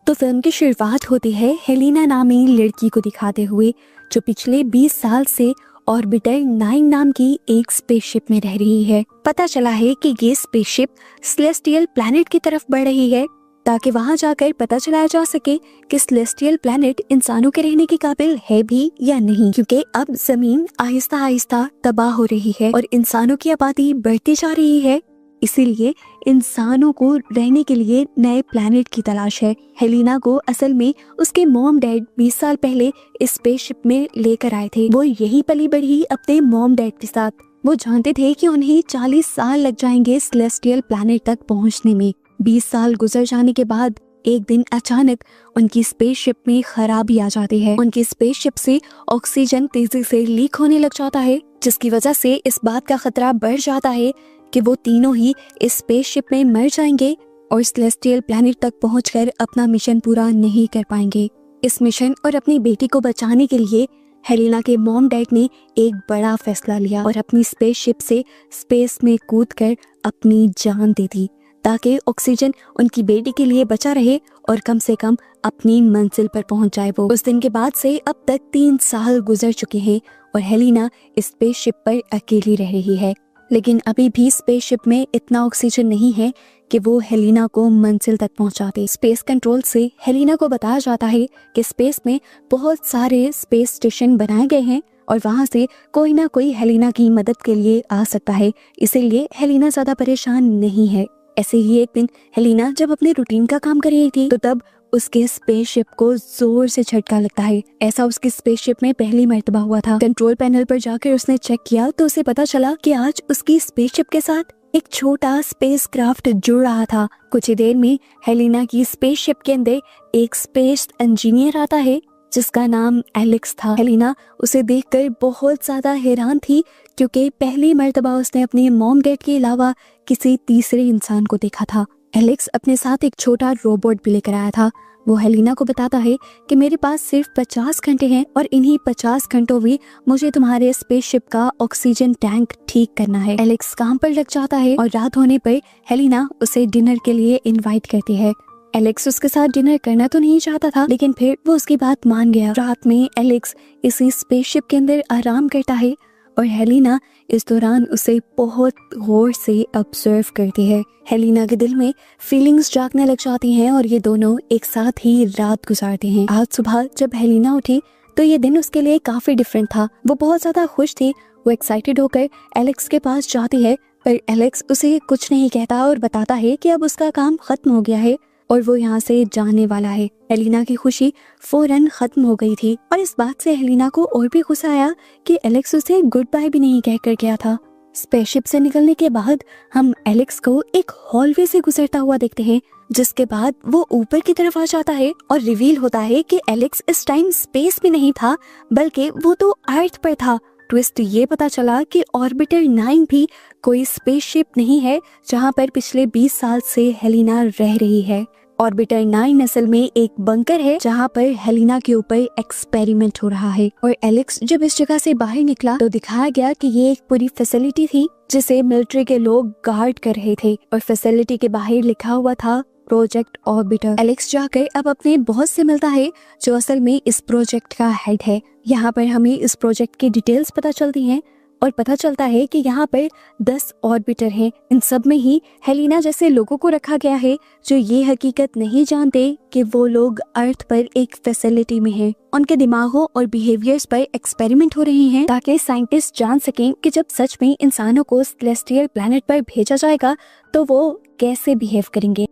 तो फिल्म की शुरुआत होती है हेलिना नामी लड़की को दिखाते हुए, जो पिछले 20 साल से ऑर्बिटर 9 नाम की एक स्पेसशिप में रह रही है। पता चला है कि ये स्पेसशिप सेलेस्टियल प्लैनेट की तरफ बढ़ रही है, ताकि वहां जाकर पता चलाया जा सके कि सेलेस्टियल प्लैनेट इंसानों के रहने के काबिल है भी या नहीं, क्योंकि अब जमीन आहिस्ता आहिस्ता तबाह हो रही है और इंसानों की आबादी बढ़ती जा रही है। इसीलिए इंसानों को रहने के लिए नए प्लैनेट की तलाश है। हेलिना को असल में उसके मॉम डैड 20 साल पहले इस स्पेसशिप में लेकर आए थे। वो यही पली बढ़ी अपने मॉम डैड के साथ। वो जानते थे कि उन्हें 40 साल लग जाएंगे सेलेस्टियल प्लैनेट तक पहुंचने में। 20 साल गुजर जाने के बाद एक दिन अचानक उनकी स्पेसशिप में खराबी आ जाती है। उनकी स्पेसशिप से ऑक्सीजन तेजी से लीक होने लग जाता है, जिसकी वजह से इस बात का खतरा बढ़ जाता है कि वो तीनों ही इस स्पेसशिप में मर जाएंगे और सेलेस्टियल प्लैनेट तक पहुंचकर अपना मिशन पूरा नहीं कर पाएंगे। इस मिशन और अपनी बेटी को बचाने के लिए हेलिना के मॉम डैड ने एक बड़ा फैसला लिया और अपनी स्पेसशिप से स्पेस में कूदकर अपनी जान दे दी, ताकि ऑक्सीजन उनकी बेटी के लिए बचा रहे और कम से कम अपनी मंजिल पर पहुंच जाए वो। उस दिन के बाद से अब तक 3 साल गुजर चुके हैं और हेलिना इस स्पेसशिप पर अकेली रह रही है। लेकिन अभी भी स्पेसशिप में इतना ऑक्सीजन नहीं है कि वो हेलिना को मंजिल तक पहुंचा दे। स्पेस कंट्रोल से हेलिना को बताया जाता है कि स्पेस में बहुत सारे स्पेस स्टेशन बनाए गए हैं और वहां से कोई ना कोई हेलिना की मदद के लिए आ सकता है। इसीलिए हेलिना ज्यादा परेशान नहीं है। ऐसे ही एक दिन हेलिना जब अपने रूटीन का काम कर रही थी, तो तब उसके स्पेसशिप को जोर से झटका लगता है। ऐसा उसकी स्पेसशिप में पहली मर्तबा हुआ था। कंट्रोल पैनल पर जाकर उसने चेक किया तो उसे पता चला कि आज उसकी स्पेसशिप के साथ एक छोटा स्पेसक्राफ्ट जुड़ रहा था। कुछ ही देर में हेलिना की स्पेसशिप के अंदर एक स्पेस इंजीनियर आता है जिसका नाम एलेक्स था। हेलिना उसे देखकर बहुत ज्यादा हैरान थी, क्योंकि पहली मर्तबा उसने अपने मॉम डैड के अलावा किसी तीसरे इंसान को देखा था। एलेक्स अपने साथ एक छोटा रोबोट भी लेकर आया था। वो हेलिना को बताता है कि मेरे पास सिर्फ 50 घंटे हैं और इन्हीं 50 घंटों में मुझे तुम्हारे स्पेसशिप का ऑक्सीजन टैंक ठीक करना है। एलेक्स काम पर लग जाता है और रात होने पर हेलिना उसे डिनर के लिए इनवाइट करती है। एलेक्स उसके साथ डिनर करना तो नहीं चाहता था, लेकिन फिर वो उसकी बात मान गया। रात में एलेक्स इसी स्पेसशिप के अंदर आराम करता है और हेलिना इस दौरान उसे बहुत गौर से ऑब्जर्व करती है। हेलिना के दिल में फीलिंग्स जागने लग जाती हैं और ये दोनों एक साथ ही रात गुजारते हैं। आज सुबह जब हेलिना उठी तो ये दिन उसके लिए काफी डिफरेंट था। वो बहुत ज्यादा खुश थी। वो एक्साइटेड होकर एलेक्स के पास जाती है, पर एलेक्स उसे कुछ नहीं कहता और बताता है कि अब उसका काम खत्म हो गया है और वो यहाँ से जाने वाला है। हेलिना की खुशी फौरन खत्म हो गई थी और इस बात से हेलिना को और भी गुस्सा आया कि एलेक्स उसे गुड बाय भी नहीं कहकर गया था। स्पेसशिप से निकलने के बाद हम एलेक्स को एक हॉलवे से गुजरता हुआ देखते हैं, जिसके बाद वो ऊपर की तरफ आ जाता है और रिवील होता है कि एलेक्स इस टाइम स्पेस में नहीं था, बल्कि वो तो अर्थ पर था। ट्विस्ट ये पता चला कि ऑर्बिटर 9 भी कोई स्पेसशिप नहीं है जहाँ पर पिछले 20 साल से हेलिना रह रही है। ऑर्बिटर 9 असल में एक बंकर है जहाँ पर हेलिना के ऊपर एक्सपेरिमेंट हो रहा है। और एलेक्स जब इस जगह से बाहर निकला तो दिखाया गया कि ये एक पूरी फैसिलिटी थी जिसे मिलिट्री के लोग गार्ड कर रहे थे और फैसिलिटी के बाहर लिखा हुआ था प्रोजेक्ट ऑर्बिटर। एलेक्स जाकर अब अपने बॉस से मिलता है जो असल में इस प्रोजेक्ट का हेड है। यहाँ पर हमें इस प्रोजेक्ट की डिटेल्स पता चलती हैं और पता चलता है कि यहाँ पर 10 ऑर्बिटर हैं। इन सब में ही हेलिना जैसे लोगों को रखा गया है जो ये हकीकत नहीं जानते कि वो लोग अर्थ पर एक फैसिलिटी में हैं। उनके दिमागों और बिहेवियर्स पर एक्सपेरिमेंट हो रही हैं ताकि साइंटिस्ट जान सकें कि जब सच में इंसानों को सेलेस्टियल प्लैनेट पर भेजा जाएगा तो वो कैसे बिहेव करेंगे।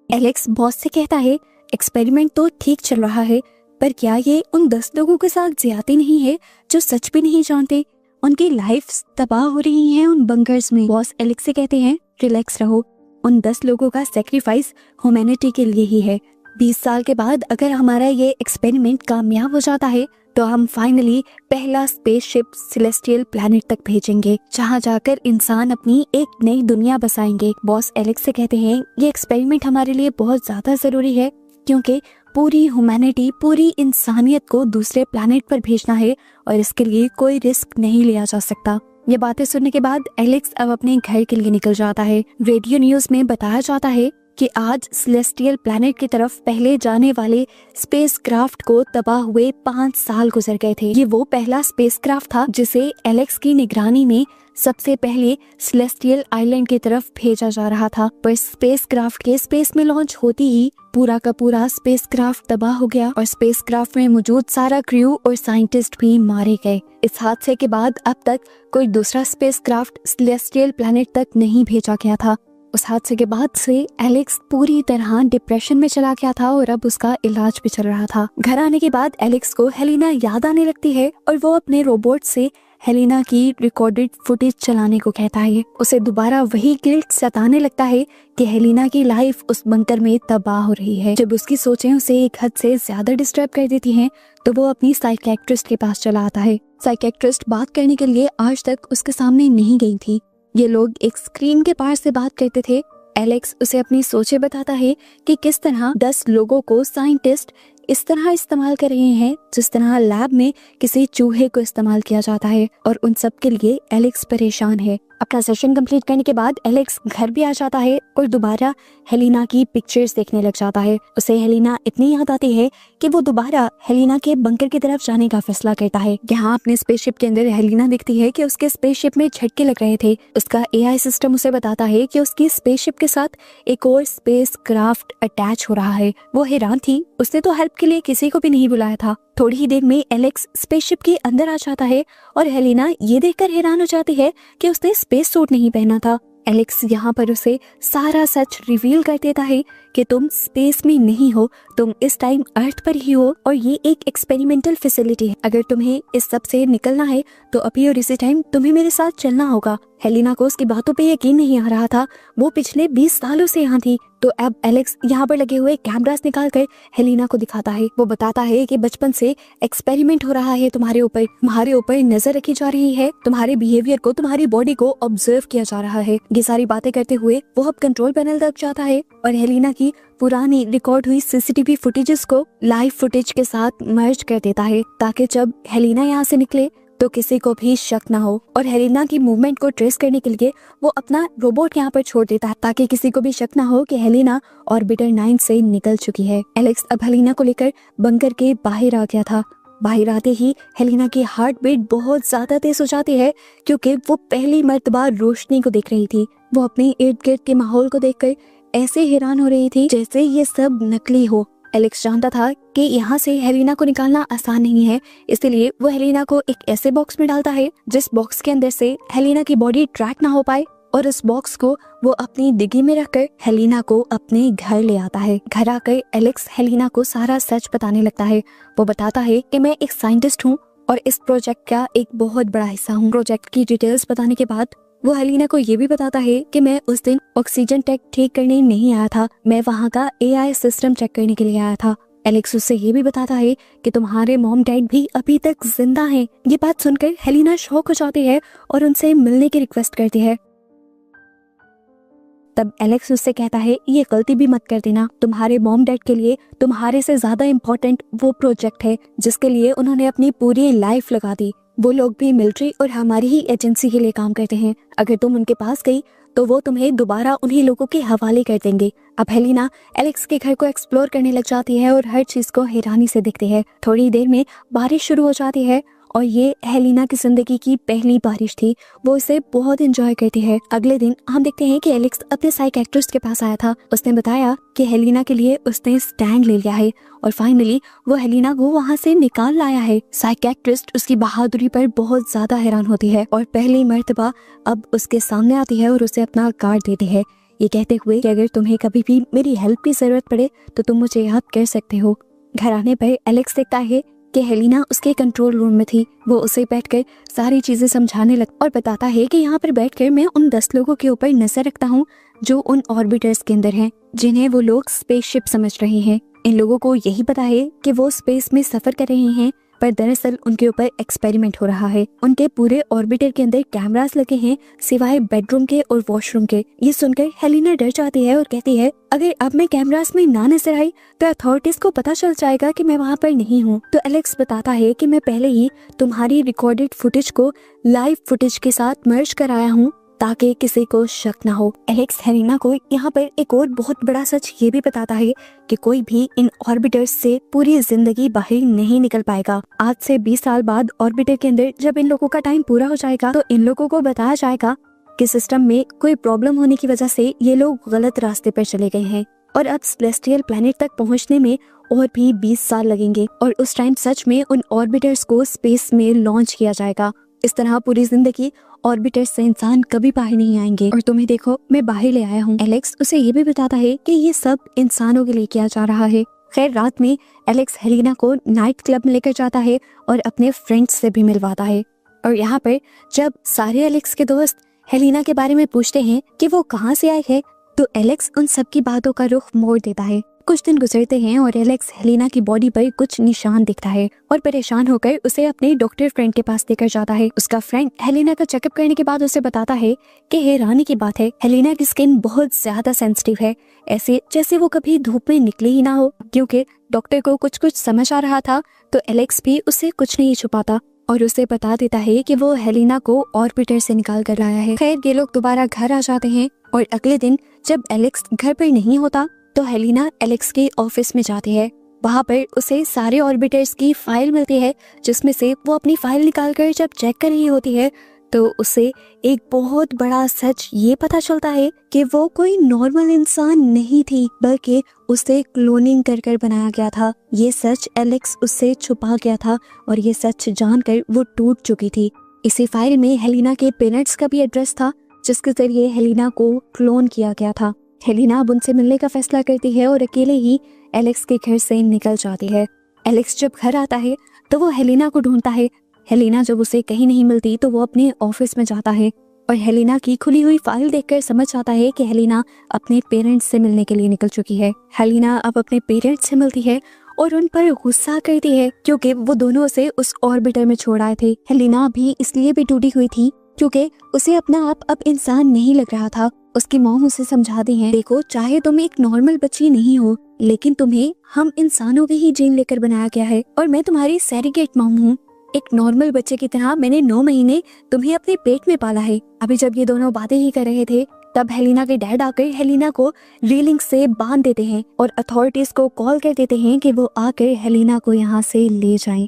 एलेक्स बॉस से कहता है एक्सपेरिमेंट तो ठीक चल रहा है, पर क्या ये उन 10 लोगों के साथ ज्यादती नहीं है जो सच भी नहीं जानते? उनकी लाइफ तबाह हो रही है उन बंकर्स में। बॉस एलेक्स से कहते हैं रिलैक्स रहो, उन 10 लोगों का सेक्रीफाइस ह्यूमैनिटी के लिए ही है। 20 साल के बाद अगर हमारा ये एक्सपेरिमेंट कामयाब हो जाता है तो हम फाइनली पहला स्पेसशिप सेलेस्टियल प्लैनेट तक भेजेंगे, जहाँ जाकर इंसान अपनी एक नई दुनिया बसाएंगे। बॉस एलेक्स से कहते हैं ये एक्सपेरिमेंट हमारे लिए बहुत ज्यादा जरूरी है, क्योंकि पूरी ह्यूमैनिटी, पूरी इंसानियत को दूसरे प्लैनेट पर भेजना है और इसके लिए कोई रिस्क नहीं लिया जा सकता। ये बातें सुनने के बाद एलेक्स अब अपने घर के लिए निकल जाता है। रेडियो न्यूज में बताया जाता है कि आज सेलेस्टियल प्लैनेट की तरफ पहले जाने वाले स्पेसक्राफ्ट को तबाह हुए 5 साल गुजर गए थे। ये वो पहला स्पेसक्राफ्ट था जिसे एलेक्स की निगरानी में सबसे पहले सेलेस्टियल आइलैंड की तरफ भेजा जा रहा था, पर स्पेसक्राफ्ट के स्पेस में लॉन्च होती ही पूरा का पूरा स्पेसक्राफ्ट तबाह हो गया और स्पेसक्राफ्ट में मौजूद सारा क्रू और साइंटिस्ट भी मारे गए। इस हादसे के बाद अब तक कोई दूसरा स्पेसक्राफ्ट सेलेस्टियल प्लैनेट तक नहीं भेजा गया था। उस हादसे के बाद से एलेक्स पूरी तरह डिप्रेशन में चला गया था और अब उसका इलाज भी चल रहा था। घर आने के बाद एलेक्स को हेलिना याद आने लगती है और वो अपने रोबोट से हेलिना की रिकॉर्डेड फुटेज चलाने को कहता है। उसे दोबारा वही गिल्ट सताने लगता है कि हेलिना की लाइफ उस बंकर में तबाह हो रही है। जब उसकी सोचें उसे एक हद से ज्यादा डिस्टर्ब कर देती हैं, तो वो अपनी साइकियाट्रिस्ट के पास चला आता है। साइकियाट्रिस्ट बात करने के लिए आज तक उसके सामने नहीं गई थी। ये लोग एक स्क्रीन के पार से बात करते थे। एलेक्स उसे अपनी सोचें बताता है कि किस तरह 10 लोगों को साइंटिस्ट इस तरह इस्तेमाल कर रहे हैं जिस तरह लैब में किसी चूहे को इस्तेमाल किया जाता है, और उन सब के लिए एलेक्स परेशान है। अपना सेशन कंप्लीट करने के बाद एलेक्स घर भी आ जाता है और दोबारा हेलिना की पिक्चर्स देखने लग जाता है। उसे हेलिना इतनी याद आती है कि वो दोबारा हेलिना के बंकर की तरफ जाने का फैसला करता है। यहाँ अपने स्पेसशिप के अंदर हेलिना दिखती है कि उसके स्पेसशिप में झटके लग रहे थे। उसका एआई सिस्टम उसे बताता है कि उसकी स्पेसशिप के साथ एक और स्पेस क्राफ्ट अटैच हो रहा है। वो हैरान थी, उसने तो हेल्प के लिए किसी को भी नहीं बुलाया था। थोड़ी ही देर में एलेक्स स्पेसशिप के अंदर आ जाता है और हेलिना ये देखकर हैरान हो जाती है कि उसने स्पेस सूट नहीं पहना था। एलेक्स यहाँ पर उसे सारा सच रिवील कर देता है कि तुम स्पेस में नहीं हो, तुम इस टाइम अर्थ पर ही हो और ये एक एक्सपेरिमेंटल फैसिलिटी है। अगर तुम्हें इस सब से निकलना है तो अभी और इसी टाइम तुम्हें मेरे साथ चलना होगा। हेलिना को उसकी बातों पे यकीन नहीं आ रहा था। वो पिछले 20 सालों से यहाँ थी। तो अब एलेक्स यहाँ पर लगे हुए कैमरास निकाल कर हेलिना को दिखाता है। वो बताता है कि बचपन से एक्सपेरिमेंट हो रहा है तुम्हारे ऊपर नजर रखी जा रही है, तुम्हारे बिहेवियर को, तुम्हारी बॉडी को ऑब्जर्व किया जा रहा है। ये सारी बातें करते हुए वो अब कंट्रोल पैनल तक जाता है और हेलिना की पुरानी रिकॉर्ड हुई सीसीटीवी फुटेजेस को लाइव फुटेज के साथ मर्ज कर देता है, ताकि जब हेलिना यहाँ से निकले तो किसी को भी शक ना हो। और हेलिना की मूवमेंट को ट्रेस करने के लिए वो अपना रोबोट यहाँ पर छोड़ देता है, ताकि किसी को भी शक ना हो कि हेलिना ऑर्बिटर 9 से निकल चुकी है। एलेक्स अब हेलिना को लेकर बंकर के बाहर आ गया था। बाहर आते ही हेलिना की हार्ट बीट बहुत ज्यादा तेज हो जाती है, क्योंकि वो पहली मर्तबा रोशनी को देख रही थी। वो अपने इर्द गिर्द के माहौल को देखकर ऐसे हैरान हो रही थी जैसे ये सब नकली हो। एलेक्स जानता था कि यहाँ से हेलिना को निकालना आसान नहीं है, इसलिए वो हेलिना को एक ऐसे बॉक्स में डालता है जिस बॉक्स के अंदर से हेलिना की बॉडी ट्रैक ना हो पाए, और इस बॉक्स को वो अपनी डिग्गी में रखकर हेलिना को अपने घर ले आता है। घर आकर एलेक्स हेलिना को सारा सच बताने लगता है। वो बताता है कि मैं एक साइंटिस्ट हूँ और इस प्रोजेक्ट का एक बहुत बड़ा हिस्सा हूँ। प्रोजेक्ट की डिटेल्स बताने के बाद वो हेलिना को ये भी बताता है कि मैं उस दिन ऑक्सीजन टैंक ठीक करने नहीं आया था, मैं वहाँ का एआई सिस्टम चेक करने के लिए आया था। एलेक्स उससे ये भी बताता है कि तुम्हारे मॉम डैड भी अभी तक जिंदा हैं। ये बात सुनकर हेलिना शॉक हो जाती है और उनसे मिलने की रिक्वेस्ट करती है। तब एलेक्स उससे कहता है, ये गलती भी मत कर देना, तुम्हारे मॉम डैड के लिए तुम्हारे से ज्यादा इम्पोर्टेंट वो प्रोजेक्ट है जिसके लिए उन्होंने अपनी पूरी लाइफ लगा दी। वो लोग भी मिलिट्री और हमारी ही एजेंसी के लिए काम करते हैं। अगर तुम उनके पास गई तो वो तुम्हें दोबारा उन्हीं लोगों के हवाले कर देंगे। अब हेलिना एलेक्स के घर को एक्सप्लोर करने लग जाती है और हर चीज को हैरानी से देखती है। थोड़ी देर में बारिश शुरू हो जाती है और ये हेलिना की जिंदगी की पहली बारिश थी। वो इसे बहुत एंजॉय करती है। अगले दिन हम देखते हैं कि एलेक्स अपने साइकियाट्रिस्ट के पास आया था। उसने बताया कि हेलिना के लिए उसने स्टैंड ले लिया है और फाइनली वो हेलिना को वहाँ से निकाल लाया है। साइकियाट्रिस्ट उसकी बहादुरी पर बहुत ज्यादा हैरान होती है और पहली मर्तबा अब उसके सामने आती है और उसे अपना कार्ड देती है, ये कहते हुए कि अगर तुम्हें कभी भी मेरी हेल्प की जरूरत पड़े तो तुम मुझे याद कर सकते हो। घर आने पर एलेक्स देखता है कि हेलिना उसके कंट्रोल रूम में थी। वो उसे बैठकर सारी चीजें समझाने लग और बताता है कि यहाँ पर बैठकर मैं उन 10 लोगों के ऊपर नजर रखता हूँ जो उन ऑर्बिटर्स के अंदर हैं, जिन्हें वो लोग स्पेसशिप समझ रहे हैं। इन लोगों को यही पता है कि वो स्पेस में सफर कर रहे हैं, पर दरअसल उनके ऊपर एक्सपेरिमेंट हो रहा है। उनके पूरे ऑर्बिटर के अंदर कैमरास लगे हैं सिवाय बेडरूम के और वॉशरूम के। ये सुनकर हेलिना डर जाती है और कहती है, अगर अब मैं कैमरास में ना नजर आई तो अथॉरिटीज को पता चल जाएगा कि मैं वहाँ पर नहीं हूँ। तो एलेक्स बताता है कि मैं पहले ही तुम्हारी रिकॉर्डेड फुटेज को लाइव फुटेज के साथ मर्ज कराया हूँ ताकि किसी को शक ना हो। एलेक्स हेलिना को यहाँ पर एक और बहुत बड़ा सच ये भी बताता है कि कोई भी इन ऑर्बिटर्स से पूरी जिंदगी बाहर नहीं निकल पाएगा। आज से 20 साल बाद ऑर्बिटर के अंदर जब इन लोगों का टाइम पूरा हो जाएगा तो इन लोगों को बताया जाएगा कि सिस्टम में कोई प्रॉब्लम होने की वजह से ये लोग गलत रास्ते पर चले गए हैं और अब सेलेस्टियल प्लैनेट तक पहुंचने में और भी 20 साल लगेंगे और उस टाइम सच में उन ऑर्बिटर्स को स्पेस में लॉन्च किया जाएगा। इस तरह पूरी जिंदगी ऑर्बिटर्स से इंसान कभी बाहर नहीं आएंगे और तुम्हें देखो मैं बाहर ले आया हूँ। एलेक्स उसे ये भी बताता है कि ये सब इंसानों के लिए किया जा रहा है। खैर रात में एलेक्स हेलिना को नाइट क्लब में लेकर जाता है और अपने फ्रेंड्स से भी मिलवाता है। और यहाँ पर जब सारे एलेक्स के दोस्त हेलिना के बारे में पूछते हैं कि वो कहाँ से आए हैं तो एलेक्स उन सब की बातों का रुख मोड़ देता है। कुछ दिन गुजरते हैं और एलेक्स हेलिना की बॉडी पर कुछ निशान दिखता है और परेशान होकर उसे अपने डॉक्टर फ्रेंड के पास लेकर जाता है। उसका फ्रेंड हेलिना का चेकअप करने के बाद उसे बताता है कि हैरानी की बात है हेलिना की स्किन बहुत ज्यादा सेंसिटिव है, ऐसे जैसे वो कभी धूप में निकली ही ना हो। क्योंकि डॉक्टर को कुछ कुछ समझ आ रहा था तो एलेक्स भी उससे कुछ नहीं छुपाता और उसे बता देता है कि वो हेलिना को ऑर्बिटर से निकाल कर लाया है। खैर ये लोग दोबारा घर आ जाते हैं और अगले दिन जब एलेक्स घर पर नहीं होता तो हेलिना एलेक्स के ऑफिस में जाती है। वहाँ पर उसे सारे ऑर्बिटर्स की फाइल मिलती है जिसमें से वो अपनी फाइल निकालकर जब चेक कर रही होती है तो उसे एक बहुत बड़ा सच ये पता चलता है कि वो कोई नॉर्मल इंसान नहीं थी बल्कि उसे क्लोनिंग कर कर बनाया गया था। ये सच एलेक्स उससे छुपा गया था और ये सच जानकर वो टूट चुकी थी। इसी फाइल में हेलिना के पेरेंट्स का भी एड्रेस था जिसके जरिए हेलिना को क्लोन किया गया था। हेलिना अब उनसे मिलने का फैसला करती है और अकेले ही एलेक्स के घर से निकल जाती है। एलेक्स जब घर आता है तो वो हेलिना को ढूंढता है। हेलिना जब उसे कहीं नहीं मिलती तो वो अपने ऑफिस में जाता है और हेलिना की खुली हुई फाइल देखकर समझ आता है कि हेलिना अपने पेरेंट्स से मिलने के लिए निकल चुकी है। हेलिना अब अपने पेरेंट्स से मिलती है और उन पर गुस्सा करती है क्योंकि वो दोनों उसे उस ऑर्बिटर में छोड़ आए थे। हेलिना भी इसलिए भी टूटी हुई थी क्योंकि उसे अपना आप अब इंसान नहीं लग रहा था। उसकी मॉम उसे समझाती है, देखो चाहे तुम एक नॉर्मल बच्ची नहीं हो लेकिन तुम्हें हम इंसानों के ही जीन लेकर बनाया गया है और मैं तुम्हारी सैरोगेट मॉम हूँ। एक नॉर्मल बच्चे की तरह मैंने 9 महीने तुम्हें अपने पेट में पाला है। अभी जब ये दोनों बातें ही कर रहे थे तब हेलिना के डैड आकर हेलिना को रेलिंग से बांध देते हैं और अथॉरिटीज को कॉल कर देते हैं कि वो आकर हेलिना को यहाँ से ले जाएं।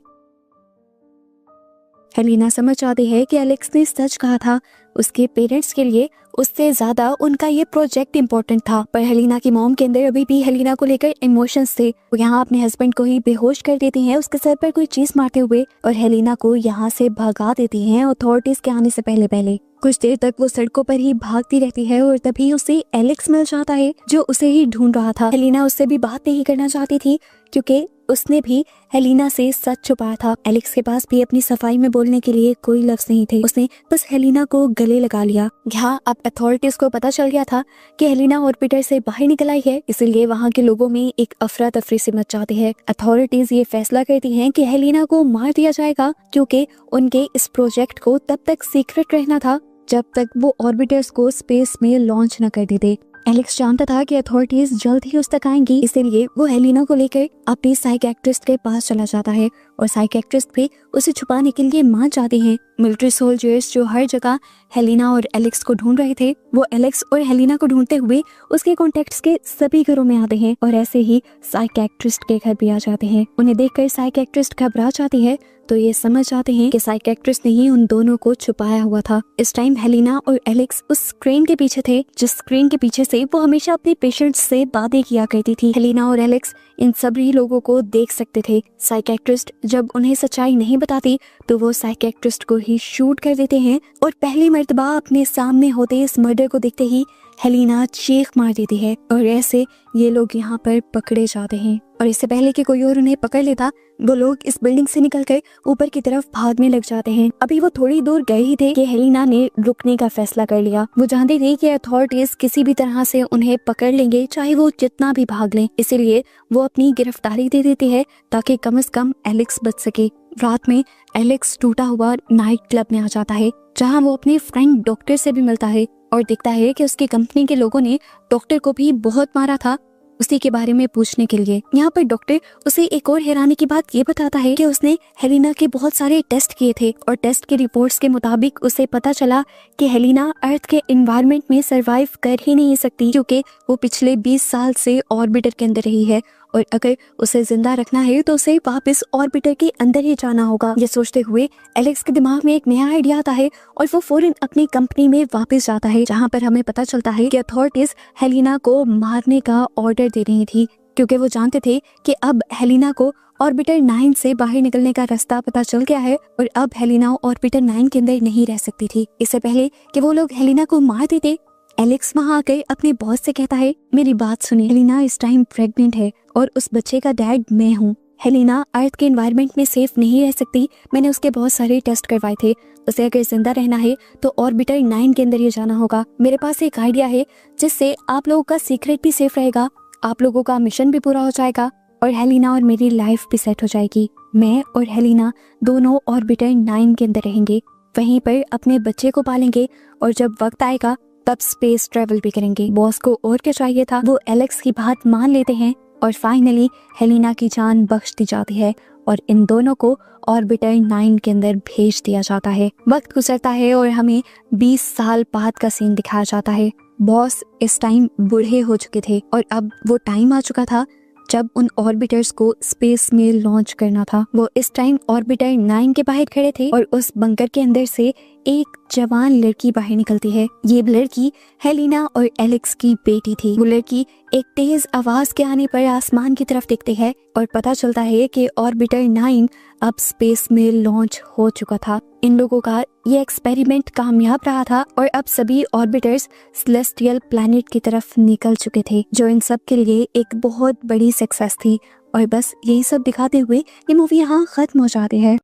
हेलिना समझ जाती है कि एलेक्स ने सच कहा था। उसके पेरेंट्स के लिए उससे ज्यादा उनका ये प्रोजेक्ट इम्पोर्टेंट था। पर हेलिना की मॉम के अंदर अभी भी हेलिना को लेकर इमोशंस थे। वो यहाँ अपने हस्बैंड को ही बेहोश कर देती हैं उसके सर पर कोई चीज मारते हुए और हेलिना को यहाँ से भगा देती हैं अथॉरिटीज के आने से पहले पहले। कुछ देर तक वो सड़कों पर ही भागती रहती है और तभी उसे एलेक्स मिल जाता है जो उसे ही ढूंढ रहा था। हेलिना उससे भी बात नहीं करना चाहती थी क्योंकि उसने भी हेलिना से सच छुपाया था। एलेक्स के पास भी अपनी सफाई में बोलने के लिए कोई लफ्ज नहीं थे। उसने बस हेलिना को गले लगा लिया। यहाँ अब अथॉरिटीज को पता चल गया था कि हेलिना ऑर्बिटर से बाहर निकल आई है, इसलिए वहाँ के लोगों में एक अफरा तफरी सी मच जाती है। अथॉरिटीज ये फैसला करती हैं कि हेलिना को मार दिया जाएगा क्योंकि उनके इस प्रोजेक्ट को तब तक सीक्रेट रहना था जब तक वो ऑर्बिटर्स को स्पेस में लॉन्च न कर देते। एलेक्स जानता था कि अथॉरिटीज जल्द ही उस तक आएंगी, इसलिए वो हेलिना को लेकर अपनी साइकियाट्रिस्ट के पास चला जाता है और साइकियाट्रिस्ट भी उसे छुपाने के लिए मान जाते हैं। मिलिट्री सोल्जर्स जो हर जगह हेलिना और एलेक्स को ढूंढ रहे थे वो एलेक्स और हेलिना को ढूंढते हुए उसके कॉन्टेक्ट्स के सभी घरों में आते हैं और ऐसे ही साइकियाट्रिस्ट के घर भी आ जाते हैं। उन्हें देखकर साइकियाट्रिस्ट घबरा जाती है तो ये समझ जाते हैं कि साइकियाट्रिस्ट ने ही उन दोनों को छुपाया हुआ था। इस टाइम हेलिना और एलेक्स उस स्क्रीन के पीछे थे जिस स्क्रीन के पीछे से वो हमेशा अपने पेशेंट्स से बातें किया करती थी। हेलिना और एलेक्स इन सभी लोगों को देख सकते थे। साइकियाट्रिस्ट जब उन्हें सच्चाई नहीं बताती तो वो साइकियाट्रिस्ट को ही शूट कर देते हैं और पहली मर्तबा अपने सामने होते इस मर्डर को देखते ही हेलिना चीख मार देती है और ऐसे ये लोग यहाँ पर पकड़े जाते हैं। और इससे पहले कि कोई और उन्हें पकड़ लेता वो लोग इस बिल्डिंग से निकलकर ऊपर की तरफ भागने लग जाते हैं। अभी वो थोड़ी दूर गए ही थे कि हेलिना ने रुकने का फैसला कर लिया। वो जानती थी कि अथॉरिटीज किसी भी तरह से उन्हें पकड़ लेंगे चाहे वो जितना भी भाग लें, इसीलिए वो अपनी गिरफ्तारी दे देती है ताकि कम से कम एलेक्स बच सके। रात में एलेक्स टूटा हुआ नाइट क्लब में आ जाता है जहाँ वो अपने फ्रेंड डॉक्टर से भी मिलता है और दिखता है कि उसकी कंपनी के लोगों ने डॉक्टर को भी बहुत मारा था। उसी के बारे में पूछने के लिए। यहाँ पर डॉक्टर उसे एक और हैरानी की बात ये बताता है कि उसने हेलिना के बहुत सारे टेस्ट किए थे और टेस्ट के रिपोर्ट्स के मुताबिक उसे पता चला कि हेलिना अर्थ के एनवायरनमेंट में सरवाइव कर ही नहीं सकती, क्योंकि वो पिछले 20 साल से ऑर्बिटर के अंदर रही है और अगर उसे जिंदा रखना है तो उसे वापस ऑर्बिटर के अंदर ही जाना होगा। ये सोचते हुए एलेक्स के दिमाग में एक नया आइडिया आता है और वो फौरन अपनी कंपनी में वापस जाता है, जहाँ पर हमें पता चलता है कि अथॉरिटीज हेलिना को मारने का ऑर्डर दे रही थी, क्योंकि वो जानते थे कि अब हेलिना को ऑर्बिटर 9 से बाहर निकलने का रास्ता पता चल गया है और अब हेलिना ऑर्बिटर 9 के अंदर नहीं रह सकती थी। इससे पहले कि वो लोग हेलिना को मार देते, एलेक्स वहाँ आकर अपने बॉस से कहता है, मेरी बात सुनिए, हेलिना इस टाइम प्रेग्नेंट है और उस बच्चे का डैड मैं हूँ। हेलिना अर्थ के एनवायरनमेंट में सेफ नहीं रह सकती। मैंने उसके बहुत सारे टेस्ट करवाए थे। उसे अगर जिंदा रहना है तो ऑर्बिटर 9 के अंदर ही जाना होगा। मेरे पास एक आइडिया है जिससे आप लोगों का सीक्रेट भी सेफ रहेगा, आप लोगों का मिशन भी पूरा हो जाएगा और हेलिना और मेरी लाइफ भी सेट हो जाएगी। मैं और हेलिना दोनों ऑर्बिटर 9 के अंदर रहेंगे, वहीं पर अपने बच्चे को पालेंगे और जब वक्त आएगा तब स्पेस ट्रेवल भी करेंगे। बॉस को और क्या चाहिए था, वो एलेक्स की बात मान लेते हैं और फाइनली हेलिना की जान बख्श दी जाती है और इन दोनों को ऑर्बिटर 9 के अंदर भेज दिया जाता है। वक्त गुजरता है और हमें 20 साल बाद का सीन दिखाया जाता है। बॉस इस टाइम बूढ़े हो चुके थे और अब वो टाइम आ चुका था जब उन ऑर्बिटर्स को स्पेस में लॉन्च करना था। वो इस टाइम ऑर्बिटर 9 के बाहर खड़े थे और उस बंकर के अंदर से एक जवान लड़की बाहर निकलती है। ये लड़की हेलिना और एलेक्स की बेटी थी। वो लड़की एक तेज आवाज के आने पर आसमान की तरफ देखती है और पता चलता है कि ऑर्बिटर 9 अब स्पेस में लॉन्च हो चुका था। इन लोगों का ये एक्सपेरिमेंट कामयाब रहा था और अब सभी ऑर्बिटर्स सेलेस्टियल प्लैनेट की तरफ निकल चुके थे, जो इन सब के लिए एक बहुत बड़ी सक्सेस थी। और बस यही सब दिखाते हुए ये मूवी यहाँ खत्म हो जाती है।